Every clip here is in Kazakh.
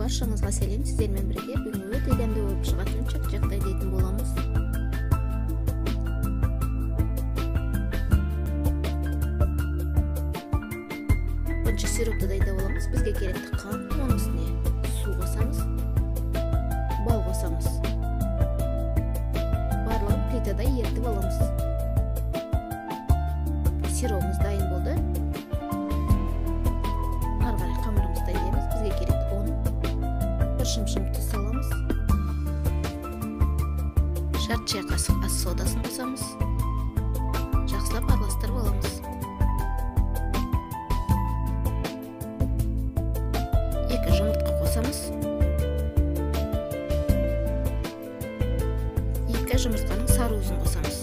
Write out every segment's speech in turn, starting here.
Баршаңызға сәлем, сіздермен бірге бүгін өте дәмді болып шығатын чак-чактай дейтін боламыз. Бірінші сиропты дайындап аламыз. Бізге керекті қант, оның үстіне су қосамыз, бал қосамыз. Барлығын плитада ерітіп аламыз. Сиропымыз дайын болды. Ары қарай қамырымызды дайындаймыз. Бізге керекті ұн, бір шымшым тұз саламыз. Жарты шай қасық ас содасын қосамыз. Жақсылап араластырып аламыз. Екі жұмыртқа қосамыз. Екі жұмыртқаның сары уызын қосамыз.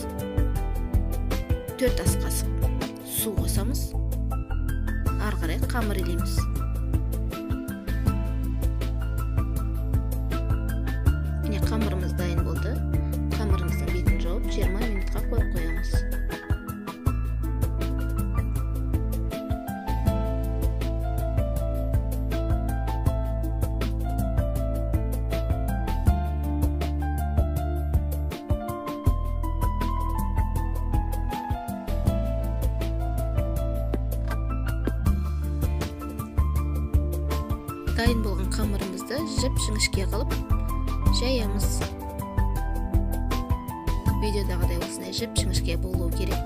4 ас қасық су қосамыз. Ары қарай қамыр илейміз. Міне қамырымыз дайын болды. Қамырымыздың бетін жауып 20 минутқа қойып қоямыз. Дайын болған қамырымызды жіп-жіңішке қылып жаямыз. Видеодағыдай осындай жіп-жіңішке болуы керек.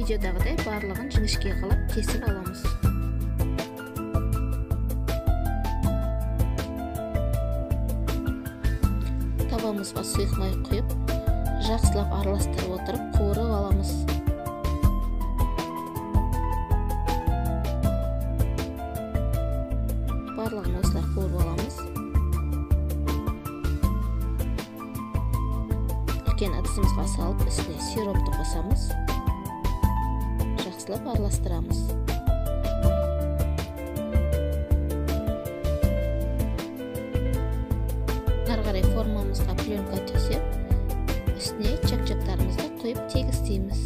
Видеодағыдай барлығын жіңішке қылып кесіп аламыз. Табамызға сұйық май құйып, жақсылап араластырып отырып қуырып аламыз. Барлығын осылай қуырып аламыз. Үлкен ыдысымызға салып, үстіне сиропты қосамыз. Жақсылап араластырамыз. Ары қарай формамызға пленка төсеп, үстіне чак-чактарымызды құйып тегістейміз.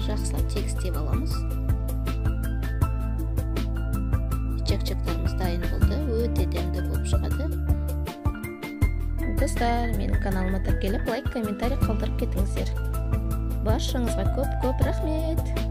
Жақсылап тегістеп аламыз. Чак-чактарымыз дайын болды. Өте дәмді болып шығады. Достар, менің каналыма тіркеліп, лайк, комментарий қалдырып кетіңіздер. Баршаңызға көп рахмет.